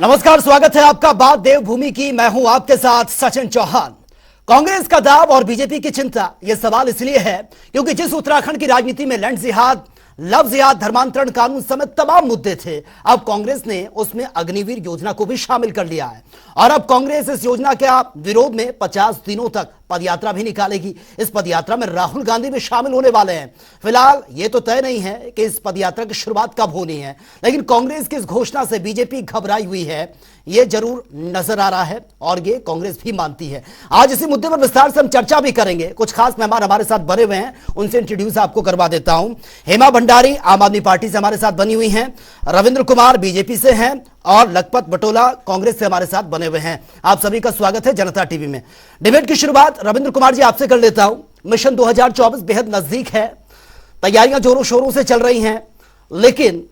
नमस्कार, स्वागत है आपका बात देवभूमि की। मैं हूं आपके साथ सचिन चौहान। कांग्रेस का दाव और बीजेपी की चिंता, यह सवाल इसलिए है क्योंकि जिस उत्तराखंड की राजनीति में लैंड जिहाद, लव जिहाद, धर्मांतरण कानून समेत तमाम मुद्दे थे, अब कांग्रेस ने उसमें अग्निवीर योजना को भी शामिल कर लिया है। और अब कांग्रेस इस योजना के विरोध में 50 दिनों तक पदयात्रा भी निकालेगी। इस पदयात्रा में राहुल गांधी भी शामिल होने वाले हैं। फिलहाल यह तो तय नहीं है कि इस पदयात्रा की शुरुआत कब होनी है, लेकिन कांग्रेस की इस घोषणा से बीजेपी घबराई हुई है, यह जरूर नजर आ रहा है और ये कांग्रेस भी मानती है। आज इसी मुद्दे पर विस्तार से हम चर्चा भी करेंगे। कुछ खास मेहमान हमारे साथ बने हुए हैं, उनसे इंट्रोड्यूस आपको करवा देता हूं। हेमा भंडारी आम आदमी पार्टी से हमारे साथ बनी हुई हैं, रविंद्र कुमार बीजेपी से हैं और लखपत बटोला कांग्रेस से हमारे साथ बने हुए हैं। आप सभी का स्वागत है जनता टीवी में। डिबेट की शुरुआत रविंद्र कुमार जी आपसे कर लेता हूं। मिशन 2024 बेहद नजदीक है, तैयारियां जोरों शोरों से चल रही हैं, लेकिन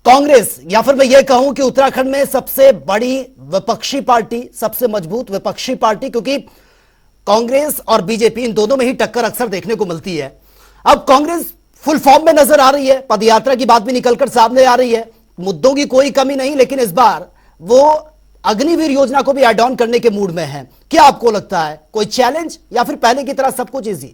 कांग्रेस या फिर मैं ये कहूं कि उत्तराखंड में सबसे बड़ी विपक्षी पार्टी, सबसे मजबूत विपक्षी पार्टी, क्योंकि कांग्रेस और बीजेपी इन दोनों में ही टक्कर अक्सर देखने को मिलती है। अब कांग्रेस फुल फॉर्म में नजर आ रही है, पदयात्रा की बात भी निकलकर सामने आ रही है, मुद्दों की कोई कमी नहीं, लेकिन इस बार वो अग्निवीर योजना को भी ऐड ऑन करने के मूड में है। क्या आपको लगता है कोई चैलेंज या फिर पहले की तरह सब कुछ इजी?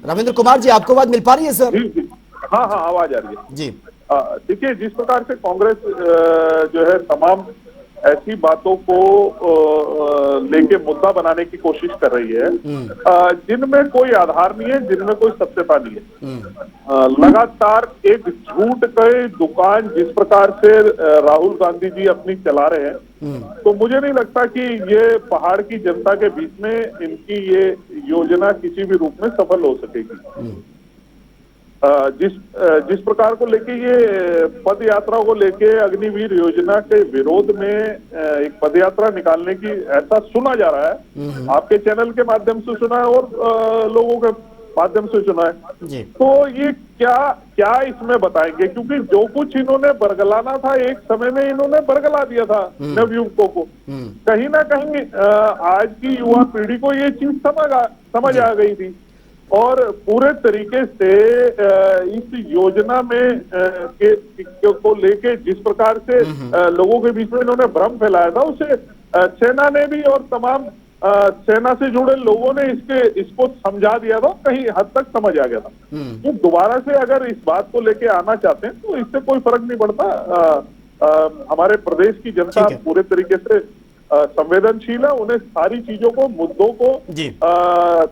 रविंद्र कुमार जी, आपको आवाज मिल पा रही है सर? जी जी, हाँ हाँ, आवाज आ रही है जी। देखिए, जिस प्रकार से कांग्रेस जो है तमाम ऐसी बातों को लेके मुद्दा बनाने की कोशिश कर रही है जिनमें कोई आधार नहीं है, जिनमें कोई सत्यता नहीं है। लगातार एक झूठ की दुकान जिस प्रकार से राहुल गांधी जी अपनी चला रहे हैं, तो मुझे नहीं लगता कि ये पहाड़ की जनता के बीच में इनकी ये योजना किसी भी रूप में सफल हो सकेगी। जिस प्रकार को लेके ये पद यात्रा को लेके अग्निवीर योजना के विरोध में एक पद यात्रा निकालने की ऐसा सुना जा रहा है, आपके चैनल के माध्यम से सुना है और लोगों के माध्यम से सुना है, तो ये क्या इसमें बताएंगे? क्योंकि जो कुछ इन्होंने बरगलाना था, एक समय में इन्होंने बरगला दिया था नवयुवकों को। कहीं ना कहीं आज की युवा पीढ़ी को ये चीज समझ आ गई थी और पूरे तरीके से इस योजना में को लेके जिस प्रकार से लोगों के बीच में इन्होंने भ्रम फैलाया था, उसे सेना ने भी और तमाम सेना से जुड़े लोगों ने इसको समझा दिया था, कहीं हद तक समझ आ गया था। तो दोबारा से अगर इस बात को लेके आना चाहते हैं तो इससे कोई फर्क नहीं पड़ता। हमारे प्रदेश की जनता पूरे तरीके से संवेदनशील है, उन्हें सारी चीजों को, मुद्दों को,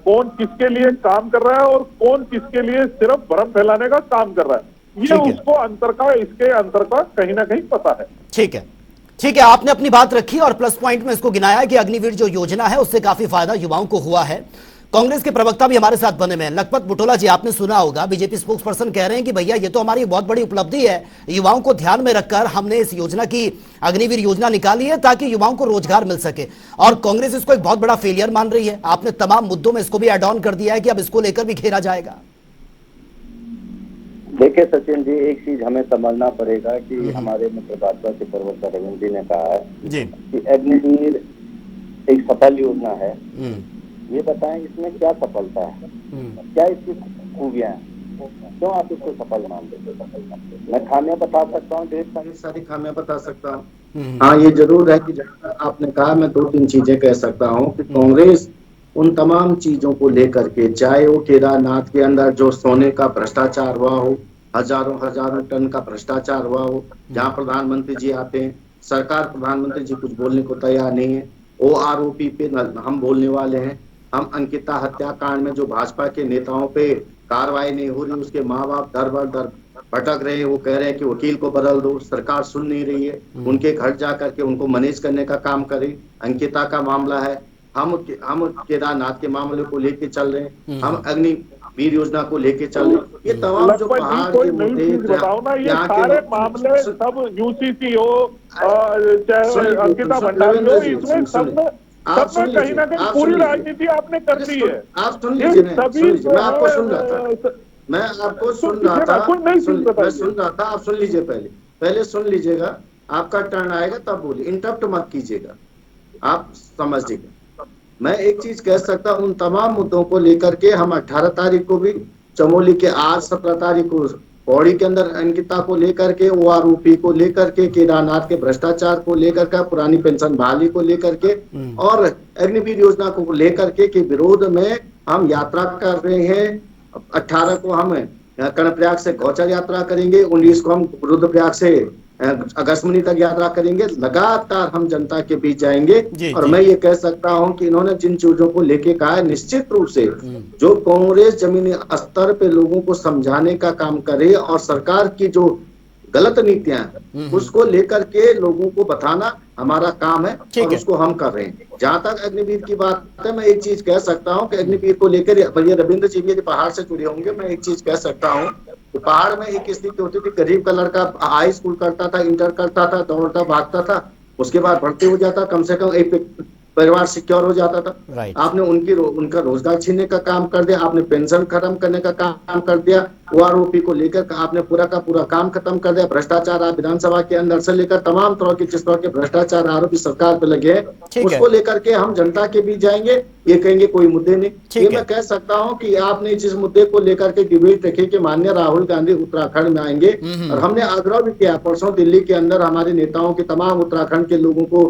कौन किसके लिए काम कर रहा है और कौन किसके लिए सिर्फ भ्रम फैलाने का काम कर रहा है, ये उसको इसके अंतर का कहीं ना कहीं पता है। ठीक है, आपने अपनी बात रखी और प्लस पॉइंट में इसको गिनाया कि अग्निवीर जो योजना है उससे काफी फायदा युवाओं को हुआ है। कांग्रेस के प्रवक्ता भी हमारे साथ बने हुए हैं। लखपत बटोला जी, आपने सुना होगा, बीजेपी स्पोक्स पर्सन कह रहे हैं कि भैया ये तो हमारी बहुत बड़ी उपलब्धि है, युवाओं को ध्यान में रखकर हमने इस योजना की, अग्निवीर योजना निकाली है ताकि युवाओं को रोजगार मिल सके, और कांग्रेस इसको एक बहुत बड़ा फेलियर मान रही है। आपने तमाम मुद्दों में इसको भी एड ऑन कर दिया है कि अब इसको लेकर भी घेरा जाएगा। देखिए सचिन जी, एक चीज हमें समझना पड़ेगा कि हमारे मित्र भाजपा के प्रवक्ता रविंद्र जी ने कहा है कि अग्निवीर एक सफल योजना है। ये बताएं इसमें क्या सफलता है, क्या इसकी खूबियां हैं, क्यों आप इसको सफल मानते हैं? मैं खामियां बता सकता हूँ, ढेर सारी खामियां बता सकता हूँ। हाँ, ये जरूर है कि आपने कहा, मैं 2-3 चीजें कह सकता हूँ कि कांग्रेस उन तमाम चीजों को लेकर के, चाहे वो केदारनाथ के अंदर जो सोने का भ्रष्टाचार हुआ हो, हजारों टन का भ्रष्टाचार हुआ हो, जहाँ प्रधानमंत्री जी आते हैं, सरकार, प्रधानमंत्री जी कुछ बोलने को तैयार नहीं है। वो आरोपी पे हम बोलने वाले हैं। हम अंकिता हत्याकांड में जो भाजपा के नेताओं पे कार्रवाई नहीं हो रही, उसके माँ बाप दर भटक रहे हैं, वो कह रहे हैं कि वकील को बदल दो, सरकार सुन नहीं रही है, उनके घर जा करके उनको मैनेज करने का काम करें। अंकिता का मामला है, हम केदारनाथ के मामले को लेके चल रहे हैं, हम अग्निवीर योजना को लेके चल रहे हैं। ये तमाम जो पहाड़ के मुद्दे, बताओ ना, ये सारे मामले सब यूसीसी हो, चाहे अंकिता भंडारी हो, इसमें सब में कहीं ना कहीं पूरी राजनीति आपने कर दी है। आप सुन लीजिए, मैं आपको सुन रहा था, मैं सुन रहा था, आप सुन लीजिए, पहले सुन लीजिएगा, आपका टर्न आएगा तब बोलिए, इंटरप्ट मत कीजिएगा, आप समझिएगा। मैं एक चीज कह सकता हूँ, उन तमाम मुद्दों को लेकर के हम 18 तारीख को भी चमोली के, आज 17 तारीख को पौड़ी के अंदर अंकिता को लेकर के, ओआरओपी को लेकर के, केदारनाथ के भ्रष्टाचार को लेकर के, पुरानी पेंशन बहाली को लेकर के और अग्निवीर योजना को लेकर के विरोध में हम यात्रा कर रहे हैं। 18 को हम कर्णप्रयाग से गौचर यात्रा करेंगे, 19 को हम रुद्रप्रयाग से अगस्त्यमुनि तक यात्रा करेंगे। लगातार हम जनता के बीच जाएंगे और मैं ये कह सकता हूं कि इन्होंने जिन चीजों को लेके कहा है, निश्चित रूप से जो कांग्रेस जमीनी स्तर पे लोगों को समझाने का काम करे और सरकार की जो गलत नीतियां हैं उसको लेकर के लोगों को बताना हमारा काम है और उसको हम कर रहे हैं। जहां तक अग्निवीर की बात है, मैं एक चीज कह सकता हूं कि अग्निवीर को लेकर भैया रविंद्र जी भी पहाड़ से जुड़े होंगे, मैं एक चीज कह सकता हूं कि पहाड़ में एक स्थिति होती थी, गरीब का लड़का हाई स्कूल करता था, इंटर करता था, दौड़ता भागता था, उसके बाद भर्ती हो जाता, कम से कम एक परिवार सिक्योर हो जाता था। आपने उनका रोजगार छीनने का काम कर दिया, आपने पेंशन खत्म करने का काम कर दिया, ओआरओपी को लेकर आपने पूरा का पूरा काम खत्म कर दिया। भ्रष्टाचार आप विधानसभा के अंदर से लेकर तमाम तरह के जिस तरह के भ्रष्टाचार आरोपी सरकार पे लगे हैं उसको लेकर के हम जनता के बीच जाएंगे। ये कहेंगे कोई मुद्दे नहीं, ये मैं कह सकता हूँ कि आपने जिस मुद्दे को लेकर के डिबेट रखे कि माननीय राहुल गांधी उत्तराखंड में आएंगे और हमने आग्रह भी किया, परसों दिल्ली के अंदर हमारे नेताओं के तमाम उत्तराखंड के लोगों को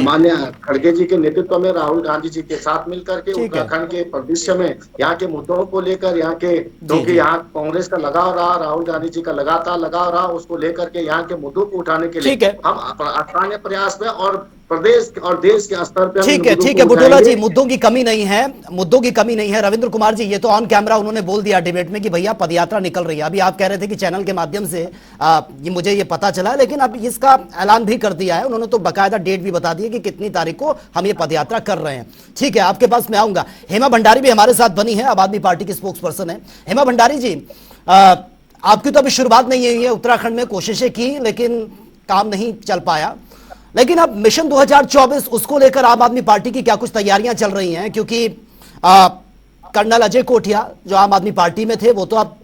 माननीय खड़गे जी के नेतृत्व में राहुल गांधी जी के साथ मिलकर के उत्तराखंड के भविष्य में यहाँ के मुद्दों को लेकर, यहाँ के क्योंकि यहाँ कांग्रेस का लगाव रहा, राहुल गांधी जी का लगातार लगाव रहा, उसको लेकर के यहाँ के मुद्दों को उठाने के लिए हम स्थानीय प्रयास में और प्रदेश और देश के स्तर पर ठीक है बुटोला जी, मुद्दों की कमी नहीं है, मुद्दों की कमी नहीं है। रविंद्र कुमार जी, ये तो ऑन कैमरा उन्होंने बोल दिया डिबेट में कि भैया पदयात्रा निकल रही है। अभी आप कह रहे थे कि चैनल के माध्यम से ये मुझे ये पता चला, लेकिन अब इसका ऐलान भी कर दिया है उन्होंने, तो बकायदा डेट भी बता दी है कि कितनी तारीख को हम ये पदयात्रा कर रहे हैं। ठीक है, आपके पास मैं आऊंगा। हेमा भंडारी भी हमारे साथ बनी है, आम आदमी पार्टी की स्पोक्स पर्सन है। हेमा भंडारी जी, आपकी तो अभी शुरुआत नहीं हुई है, उत्तराखंड में कोशिशें की लेकिन काम नहीं चल पाया, लेकिन अब मिशन 2024 उसको लेकर आम आदमी पार्टी की क्या कुछ तैयारियां चल रही हैं? क्योंकि कर्नल अजय कोठिया जो आम आदमी पार्टी में थे वो तो अब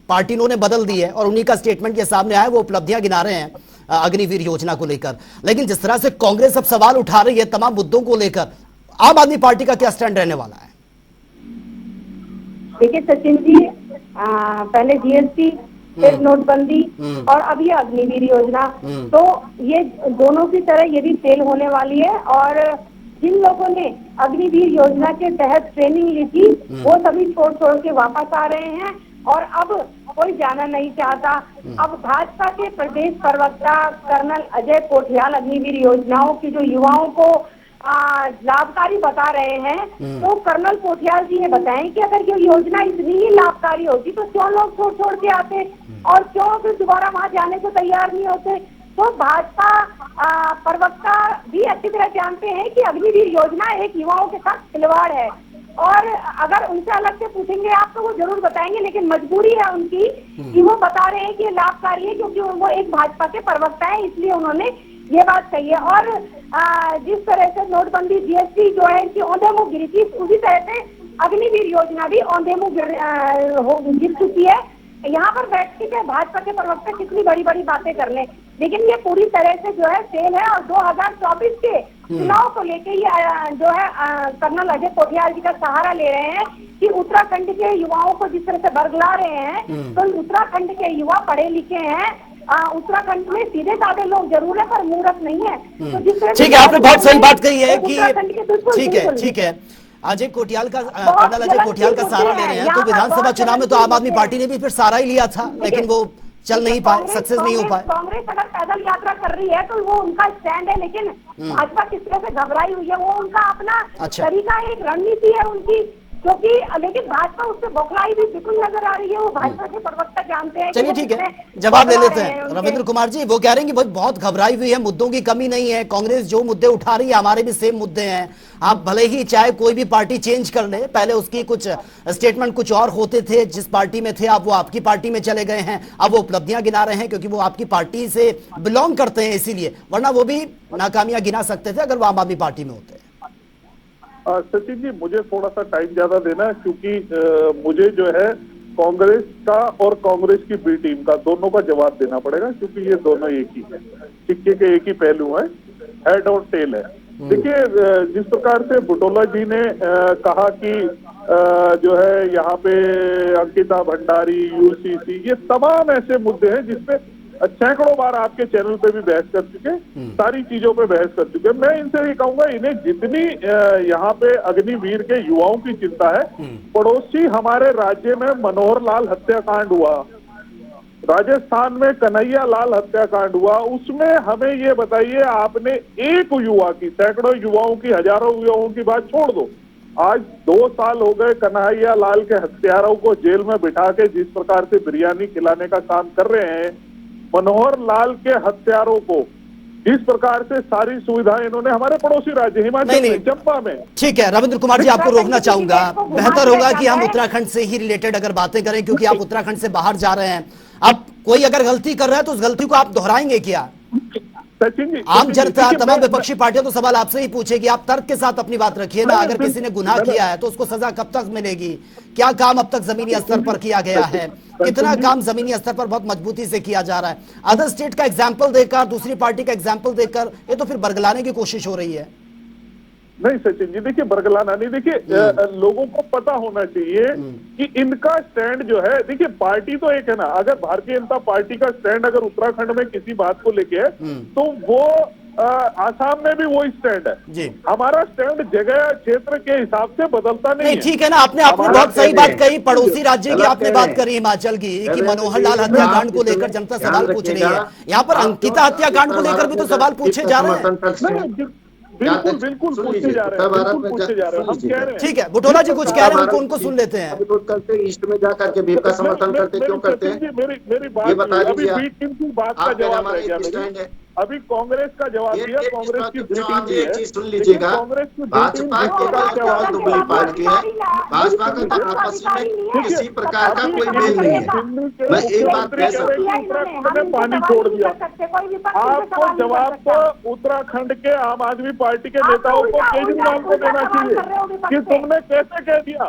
पार्टी इन्होंने बदल दी है और उन्हीं का स्टेटमेंट के सामने आया, वो उपलब्धियां गिना रहे हैं अग्निवीर योजना को लेकर। लेकिन जिस तरह से कांग्रेस अब सवाल उठा रही है तमाम मुद्दों को लेकर, आम आदमी पार्टी का क्या स्टैंड रहने वाला है? देखिए सचिन जी, पहले जीएसटी, फिर नोटबंदी और अब ये अग्निवीर योजना, तो ये दोनों की तरह ये भी फेल होने वाली है। और जिन लोगों ने अग्निवीर योजना के तहत ट्रेनिंग ली थी वो सभी छोड़ के वापस आ रहे हैं और अब कोई जाना नहीं चाहता। अब भाजपा के प्रदेश प्रवक्ता कर्नल अजय कोठियाल अग्निवीर योजनाओं की जो युवाओं को लाभकारी बता रहे हैं, तो कर्नल कोठियाल जी ये बताएं कि अगर ये योजना इतनी ही लाभकारी होती तो क्यों लोग छोड़ के आते और क्यों फिर दोबारा वहां जाने को तैयार नहीं होते। तो भाजपा प्रवक्ता भी अच्छी तरह जानते हैं कि अग्निवीर योजना एक युवाओं के साथ खिलवाड़ है और अगर उनसे अलग से पूछेंगे आप तो वो जरूर बताएंगे, लेकिन मजबूरी है उनकी कि वो बता रहे हैं कि ये लाभकारी है क्योंकि वो एक भाजपा के प्रवक्ता है, इसलिए उन्होंने ये बात कही है। और जिस तरह से नोटबंदी, जीएसटी जो है इनकी औंधे मुंह गिरी थी, उसी तरह से अग्निवीर योजना भी औंधे मुंह गिर चुकी है। यहाँ पर बैठते थे भाजपा के प्रवक्ता कितनी बड़ी बड़ी बातें कर ले, लेकिन ये पूरी तरह से जो है फेल है। और 2024 के चुनाव को लेके ये जो है कर्नल अजय कोठियाल जी का सहारा ले रहे हैं कि उत्तराखंड के युवाओं को जिस तरह से बरगला रहे हैं, तो उत्तराखंड के युवा पढ़े लिखे हैं, उत्तराखंड में सीधे साधे लोग जरूर है पर मूर्ख नहीं है। तो जिस तरह ठीक है, आपने बहुत सही बात कही है कि ठीक है अजय कोठियाल का, कर्नल अजय कोठियाल का सहारा ले रहे हैं, तो विधानसभा चुनाव में तो आम आदमी पार्टी ने भी फिर सहारा ही लिया था, लेकिन वो चल नहीं पाए, सक्सेस नहीं हो पाए। कांग्रेस अगर पैदल यात्रा कर रही है तो वो उनका स्टैंड है, लेकिन भाजपा किस तरह से घबराई हुई है, वो उनका अपना तरीका है, एक रणनीति है उनकी, क्योंकि लेकिन भाजपा उससे बौखलाई भी बिल्कुल नजर आ रही है। वो भाजपा के प्रवक्ता जानते हैं। चलिए ठीक है, जवाब ले लेते हैं। रविंद्र कुमार जी वो कह रहे हैं कि बहुत घबराई हुई है, मुद्दों की कमी नहीं है, कांग्रेस जो मुद्दे उठा रही है हमारे भी सेम मुद्दे हैं। आप भले ही चाहे कोई भी पार्टी चेंज कर ले, पहले उसकी कुछ स्टेटमेंट कुछ और होते थे, जिस पार्टी में थे अब वो आपकी पार्टी में चले गए हैं, अब वो उपलब्धियां गिना रहे हैं क्योंकि वो आपकी पार्टी से बिलोंग करते हैं, इसीलिए, वरना वो भी नाकामियां गिना सकते थे अगर वो आम आदमी पार्टी में होते। सचिन जी, मुझे थोड़ा सा टाइम ज्यादा देना, क्योंकि मुझे जो है कांग्रेस का और कांग्रेस की बी टीम का दोनों का जवाब देना पड़ेगा, क्योंकि ये दोनों एक ही है, सिक्के के एक ही पहलू है, हेड और टेल है। देखिए, जिस प्रकार से बुटोला जी ने कहा कि जो है यहाँ पे अंकिता भंडारी, यूसीसी, ये तमाम ऐसे मुद्दे हैं जिसपे सैकड़ों बार आपके चैनल पे भी बहस कर चुके, सारी चीजों पे बहस कर चुके। मैं इनसे ये कहूंगा, इन्हें जितनी यहाँ पे अग्निवीर के युवाओं की चिंता है, पड़ोसी हमारे राज्य में मनोहर लाल हत्याकांड हुआ, राजस्थान में कन्हैया लाल हत्याकांड हुआ, उसमें हमें ये बताइए, आपने एक युवा की, सैकड़ों युवाओं की, हजारों युवाओं की बात छोड़ दो, आज 2 साल हो गए कन्हैया लाल के हत्यारों को जेल में बिठा के जिस प्रकार से बिरयानी खिलाने का काम कर रहे हैं, मनोहर लाल के हत्यारों को इस प्रकार से सारी सुविधाएं इन्होंने हमारे पड़ोसी राज्य हिमाचल में, चंबा में। ठीक है रविंद्र कुमार जी, आपको रोकना चाहूंगा। बेहतर होगा कि हम उत्तराखंड से ही रिलेटेड अगर बातें करें, क्योंकि आप उत्तराखंड से बाहर जा रहे हैं। अब कोई अगर गलती कर रहा है तो उस गलती को आप दोहराएंगे क्या? सचिन जी, आम जनता, तमाम विपक्षी पार्टियां तो सवाल आपसे ही पूछेगी, आप तर्क के साथ अपनी बात रखिए ना। अगर किसी ने गुनाह किया है तो उसको सजा कब तक मिलेगी? क्या काम अब तक जमीनी स्तर पर किया गया है? कितना काम जमीनी स्तर पर बहुत मजबूती से किया जा रहा है? अदर स्टेट का एग्जाम्पल देकर, दूसरी पार्टी का एग्जाम्पल देकर ये तो फिर बरगलाने की कोशिश हो रही है। नहीं सचिन जी, देखिए बरगलाना नहीं, देखिए लोगों को पता होना चाहिए कि इनका स्टैंड जो है, देखिए पार्टी तो एक है ना, अगर भारतीय जनता पार्टी का स्टैंड अगर उत्तराखंड में किसी बात को लेके है तो वो आसाम में भी वही स्टैंड है जी। हमारा स्टैंड जगह क्षेत्र के हिसाब से बदलता नहीं, ठीक है ना। आपने बहुत सही बात कही, पड़ोसी राज्य की आपने बात करी हिमाचल की, कि मनोहर लाल हत्याकांड को लेकर जनता सवाल पूछ रही है। यहाँ पर अंकिता हत्याकांड को लेकर भी तो सवाल पूछे जा रहे हैं। बिल्कुल बिल्कुल पूछे जा रहे हैं, पूछे जा रहे हैं, हम कह रहे हैं। ठीक है, बुटोला जी कुछ कह रहे हैं, उनको सुन लेते हैं। विरोध करते ईस्ट में जा करके बीप का समर्थन करते, क्यों करते हैं? मेरी बात, ये बता दीजिए। अभी की बात का जवाब रह गया, अभी कांग्रेस का जवाब दिया, कांग्रेस की एक चीज सुन लीजिएगा, भाजपा केवल दुबली पार्टी है, भाजपा का आपस में किसी प्रकार का कोई मेल नहीं है। मैं एक बात कह सकता हूँ, पानी छोड़ दिया। आपको जवाब तो उत्तराखंड के आम आदमी पार्टी के नेताओं को, केजरीवाल को देना चाहिए कि तुमने कैसे कह दिया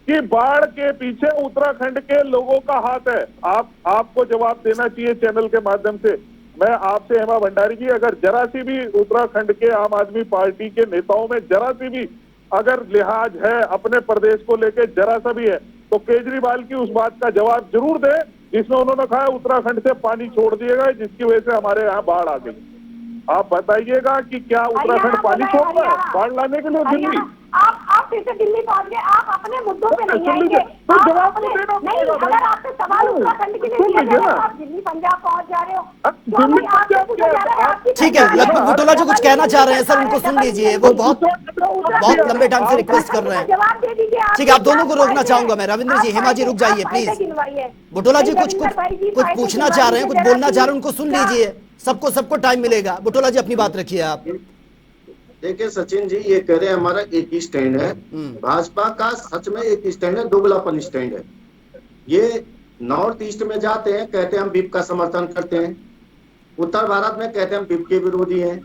कि बाढ़ के पीछे उत्तराखंड के लोगों का हाथ है। आपको जवाब देना चाहिए चैनल के माध्यम से। मैं आपसे, हेमा भंडारी जी, अगर जरा सी भी उत्तराखंड के आम आदमी पार्टी के नेताओं में जरा सी भी अगर लिहाज है, अपने प्रदेश को लेकर जरा सा भी है, तो केजरीवाल की उस बात का जवाब जरूर दे जिसमें उन्होंने कहा उत्तराखंड से पानी छोड़ दिएगा, जिसकी वजह से हमारे यहाँ बाढ़ आ गई। आप बताइएगा कि क्या उत्तराखंड पानी छोड़ रहा है बाढ़ लाने के लिए? दिल्ली आप फिर से दिल्ली पहुंच गए, आप अपने मुद्दों पे नहीं आएंगे। नहीं, अगर आपसे सवाल उत्तराखंड के लिए किया जा रहा है, आप दिल्ली पंजाब पहुंच जा रहे हो। ठीक है, लगभग बुटोला जो कुछ कहना चाह रहे हैं सर, उनको सुन लीजिए। वो बहुत लंबे टाइम से रिक्वेस्ट कर रहे हैं। जवाब दे दीजिए। ठीक है, आप दोनों को रोकना चाहूंगा मैं। रविंद्र जी, हेमा जी रुक जाइए प्लीज। बुटोला जी कुछ पूछना चाह रहे हैं, कुछ बोलना चाह रहे हैं, उनको सुन लीजिए। सबको टाइम मिलेगा। बुटोला जी अपनी बात रखिए आप। देखिए सचिन जी, ये कह रहे हैं हमारा एक ही स्टैंड है, भाजपा का सच में एक स्टैंड है, दोगलापन स्टैंड है। ये नॉर्थ ईस्ट में जाते हैं, कहते हैं हम बीप का समर्थन करते हैं, उत्तर भारत में कहते हैं हम बीप के विरोधी हैं।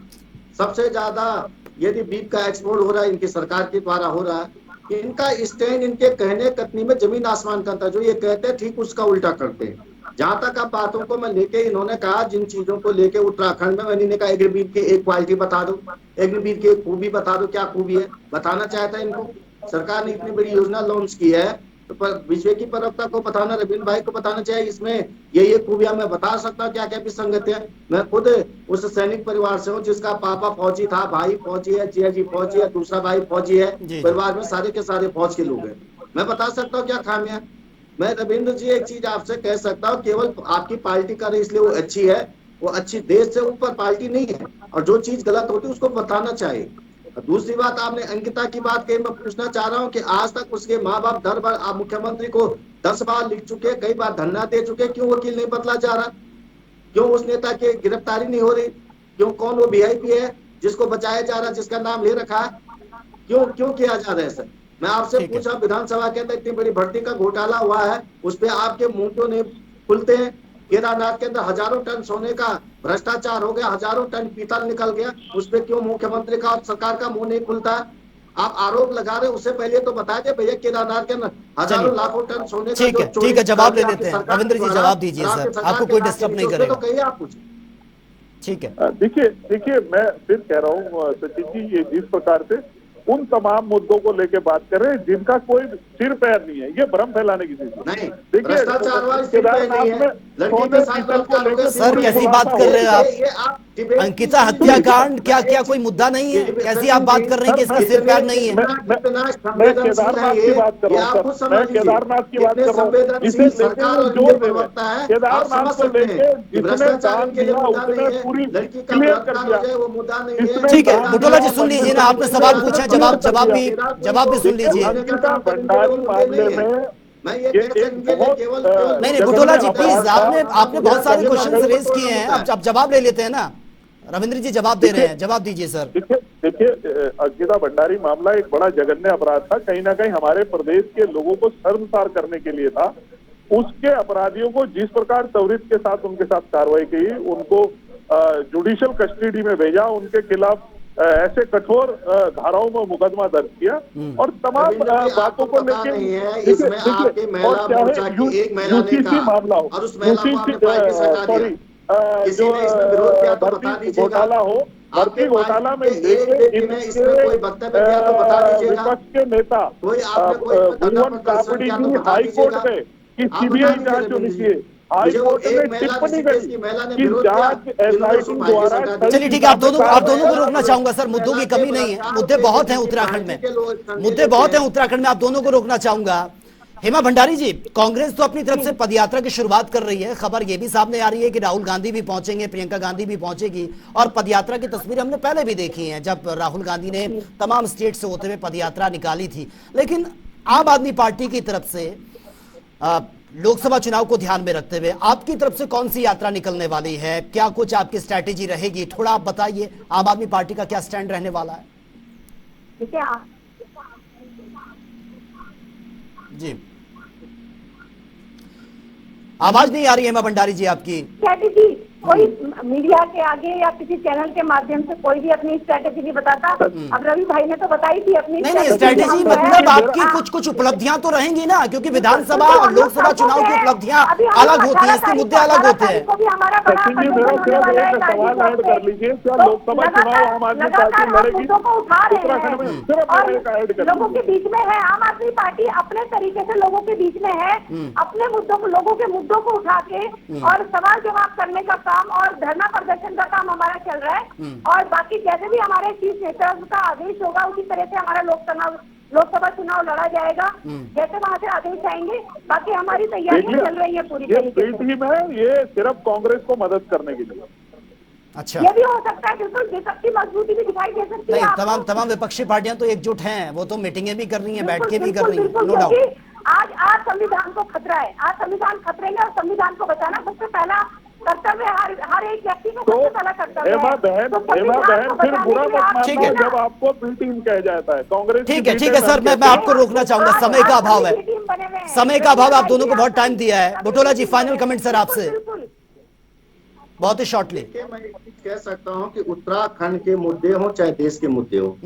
सबसे ज्यादा यदि बीप का एक्सपोर्ट हो रहा है इनकी सरकार के द्वारा हो रहा है। इनका स्टैंड, इनके कहने कथनी में जमीन आसमान का अंतर। जो ये कहते हैं ठीक उसका उल्टा करते हैं। जहां तक आप बातों को मैं लेके, इन्होंने कहा जिन चीजों को लेके उत्तराखंड में, मैंने कहा एग्रीबीट की एक क्वालिटी बता दो, एग्रीबीट की एक खूबी बता दो, क्या खूबी है बताना चाहता है इनको। सरकार ने इतनी बड़ी योजना लॉन्च की है तो बीजेपी की प्रवक्ता को बताना, रविंद्र भाई को बताना चाहिए इसमें ये खूबियां मैं बता सकता हूँ क्या क्या विसंगत है। मैं खुद उस सैनिक परिवार से हूँ जिसका पापा फौजी था, भाई फौजी है, जिया जी फौजी है, दूसरा भाई फौजी है, परिवार में सारे के सारे फौज के लोग हैं। मैं बता सकता हूँ क्या खामियां। मैं रविंद्र जी एक चीज आपसे कह सकता हूँ, केवल आपकी पार्टी कर रही इसलिए वो अच्छी है, वो अच्छी देश से ऊपर पार्टी नहीं है, और जो चीज गलत होती है उसको बताना चाहिए। दूसरी बात, आपने अंकिता की बात कही, मैं पूछना चाह रहा हूँ कि आज तक उसके माँ बाप 10 बार आप मुख्यमंत्री को 10 बार लिख चुके, कई बार धरना दे चुके, क्यों वकील नहीं बदला जा रहा? क्यों उस नेता की गिरफ्तारी नहीं हो रही? क्यों कौन वो वीआईपी है जिसको बचाया जा रहा है, जिसका नाम ले रखा है, क्यों किया जा रहा है सर? मैं आपसे पूछा, विधानसभा के अंदर इतनी बड़ी भर्ती का घोटाला हुआ है, उस पर आपके मुंह क्यों नहीं खुलते हैं? केदारनाथ के अंदर हजारों टन सोने का भ्रष्टाचार हो गया, हजारों टन पीतल निकल गया, उस पर क्यों मुख्यमंत्री का और सरकार का मुंह नहीं खुलता? आप आरोप लगा रहे, उससे पहले तो बता दे भैया केदारनाथ के अंदर हजारों लाखों टन सोने का। ठीक है, जवाब ले लेते हैं। रविंद्र जी जवाब दीजिए सर, आपको कोई डिस्टर्ब नहीं करेगा। तो कहिए आप कुछ। ठीक है। देखिए मैं फिर कह रहा हूँ सचिन जी, ये जिस प्रकार से उन तमाम मुद्दों को लेके बात कर रहे हैं जिनका कोई सिर पैर नहीं है, ये भ्रम फैलाने की चीज नहीं, देखिए भ्रष्टाचार वाली सिर पैर नहीं है। लड़की के साथ बलात्कार हो गया। सर कैसी बात कर रहे हैं आप? अंकिता हत्याकांड क्या क्या कोई मुद्दा नहीं है? कैसी आप बात कर रहे हैं कि इसका सिर पैर नहीं है? मैं केदारनाथ की बात कर रहा हूँ सर, मैं केदारनाथ की बात कर रहा हूँ। इसे सरकार और जोर दे प्रवक्ता है, केदारनाथ को लेके जिसने दान दिया उसने पूरी क्लियर कर दिया, वो मुद्दा नहीं है। ठीक है बुटोला जी, सुन लीजिए ना, आपने सवाल पूछा, जवाब भी सुन लीजिए। अंकिता भंडारी मामले में नहीं बुटोला जी प्लीज, आपने बहुत सारे क्वेश्चन रेज किए हैं, अब जवाब ले लेते हैं ना। रविंद्र जी जवाब दे रहे हैं, जवाब दीजिए सर। देखिए अंकिता भंडारी मामला एक बड़ा जघन्य अपराध था, कहीं ना कहीं हमारे प्रदेश के लोगों को शर्मसार करने के लिए था। उसके अपराधियों को जिस प्रकार त्वरित के साथ उनके साथ कार्रवाई की, उनको जुडिशियल कस्टडी में भेजा, उनके खिलाफ ऐसे कठोर धाराओं में मुकदमा दर्ज किया और तमाम बातों को लेकर यूसीसी मामला हो, सॉरी जो भर्ती घोटाला हो, भर्ती घोटाला में विपक्ष के नेता भुवन कापड़ी की हाई कोर्ट में कि सीबीआई जांच होनी चाहिए, हाई कोर्ट ने टिप्पणी करी कि जांच एसआईटी द्वारा। चलिए ठीक है, आप दोनों को रोकना चाहूंगा सर, मुद्दों की कमी नहीं है, मुद्दे बहुत हैं उत्तराखंड में, मुद्दे बहुत हैं उत्तराखंड में, आप दोनों को रोकना चाहूंगा। हेमा भंडारी जी, कांग्रेस तो अपनी तरफ से पदयात्रा की शुरुआत कर रही है, खबर ये भी सामने आ रही है कि राहुल गांधी भी पहुंचेंगे, प्रियंका गांधी भी पहुंचेगी, और पदयात्रा की तस्वीरें हमने पहले भी देखी हैं जब राहुल गांधी ने तमाम स्टेट से होते हुए पदयात्रा निकाली थी। लेकिन आम आदमी पार्टी की तरफ से लोकसभा चुनाव को ध्यान में रखते हुए आपकी तरफ से कौन सी यात्रा निकलने वाली है? क्या कुछ आपकी स्ट्रैटेजी रहेगी? थोड़ा आप बताइए, आम आदमी पार्टी का क्या स्टैंड रहने वाला है? ठीक है जी, आवाज नहीं आ रही है हेमा भंडारी जी आपकी। स्ट्रैटेजी कोई मीडिया के आगे या किसी चैनल के माध्यम से कोई भी अपनी स्ट्रैटेजी नहीं बताता। अब रवि भाई ने तो बताई थी अपनी नहीं स्ट्रैटेजी, मतलब आपकी कुछ उपलब्धियां तो रहेंगी ना, क्योंकि विधानसभा और लोकसभा चुनाव की उपलब्धियां अलग होती हैं, इसके मुद्दे अलग होते हैं। सवाल ऐड कर लीजिए, क्या लोकसभा चुनाव आम आदमी पार्टी लड़ेगी? उत्तराखंड में सिर्फ लोगों के बीच में है, आम आदमी पार्टी अपने तरीके से लोगों के बीच में है, अपने मुद्दों को, लोगों के मुद्दों को उठा के और सवाल जवाब करने का और धरना प्रदर्शन का काम हमारा चल रहा है। और बाकी जैसे भी हमारे चीफ नेतृत्व का आदेश होगा उसी तरह से हमारा लोकसभा चुनाव लड़ा जाएगा, जैसे वहाँ से आदेश आएंगे। बाकी हमारी तैयारियां चल रही है पूरी तरीके से। ये सिर्फ कांग्रेस को मदद करने के लिए। अच्छा, ये भी हो सकता है, बिल्कुल विपक्षी मजबूती भी दिखाई दे सकती है। तमाम विपक्षी पार्टियां तो एकजुट हैं, वो तो मीटिंगें भी कर रही हैं, बैठ के भी कर रही हैं, नो डाउट। आज संविधान को खतरा है, आज संविधान खतरे में, और संविधान को बचाना सबसे पहला कर्तव्य हर एक व्यक्ति का सबसे पहला कर्तव्य है। हेमा बहन फिर बुरा मत मानिए जब आपको बी टीम कहा जाता है कांग्रेस। ठीक है सर, मैं आपको रोकना चाहूंगा, समय का अभाव है, समय का अभाव, आप दोनों को बहुत टाइम दिया है। बुटोला जी फाइनल कमेंट सर आपसे बहुत ही शॉर्टली। मैं कह सकता हूं कि उत्तराखंड के मुद्दे हो चाहे देश के मुद्दे हो,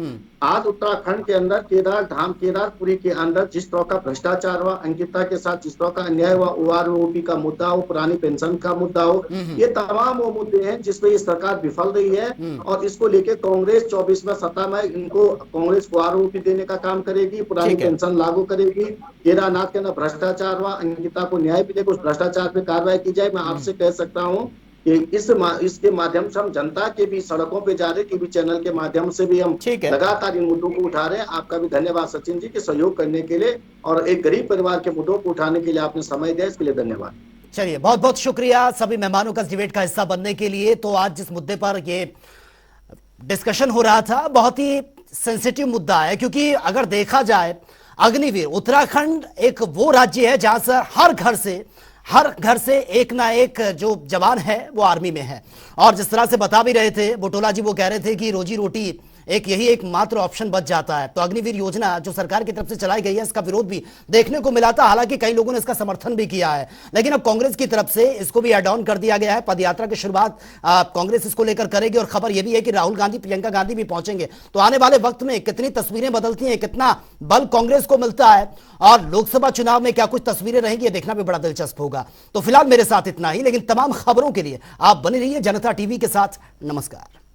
आज उत्तराखंड के अंदर केदारपुरी के अंदर जिस तरह का भ्रष्टाचार हुआ, अंकिता के साथ जिस तरह का अन्याय हुआ, ओआरओपी का मुद्दा हो, पुरानी पेंशन का मुद्दा हो, ये तमाम वो मुद्दे हैं जिसमें ये सरकार विफल रही है। और इसको लेके कांग्रेस 24 में सत्ता में, इनको कांग्रेस ओआरओपी देने का काम करेगी, पुरानी पेंशन लागू करेगी। केदारनाथ के अंदर भ्रष्टाचार हुआ, अंकिता को न्याय भी देगा, उस भ्रष्टाचार पे कार्रवाई की जाए। मैं आपसे कह सकता हूँ कि इसके माध्यम से हम जनता के भी सड़कों पे जा रहे, टीवी चैनल के माध्यम से भी हम लगातार इन मुद्दों को उठा रहे हैं। आपका भी धन्यवाद सचिन जी के सहयोग करने के लिए, और एक गरीब परिवार के मुद्दों को उठाने के लिए आपने समय दिया, इसके लिए धन्यवाद। चलिए बहुत बहुत शुक्रिया सभी मेहमानों का डिबेट का हिस्सा बनने के लिए। तो आज जिस मुद्दे पर ये डिस्कशन हो रहा था, बहुत ही सेंसिटिव मुद्दा है, क्योंकि अगर देखा जाए अग्निवीर उत्तराखंड एक वो राज्य है जहां से हर घर से एक ना एक जो जवान है वो आर्मी में है। और जिस तरह से बता भी रहे थे बुटोला जी, वो कह रहे थे कि रोजी रोटी एक यही एक मात्र ऑप्शन बच जाता है। तो अग्निवीर योजना जो सरकार की तरफ से चलाई गई है, इसका विरोध भी देखने को मिला था, हालांकि कई लोगों ने इसका समर्थन भी किया है, लेकिन अब कांग्रेस की तरफ से इसको भी ऐड ऑन कर दिया गया है। पदयात्रा की शुरुआत कांग्रेस इसको लेकर करेगी और खबर यह भी है कि राहुल गांधी, प्रियंका गांधी भी पहुंचेंगे। तो आने वाले वक्त में कितनी तस्वीरें बदलती हैं, कितना बल कांग्रेस को मिलता है और लोकसभा चुनाव में क्या कुछ तस्वीरें रहेंगी, ये देखना भी बड़ा दिलचस्प होगा। तो फिलहाल मेरे साथ इतना ही, लेकिन तमाम खबरों के लिए आप बने रहिए जनता टीवी के साथ। नमस्कार।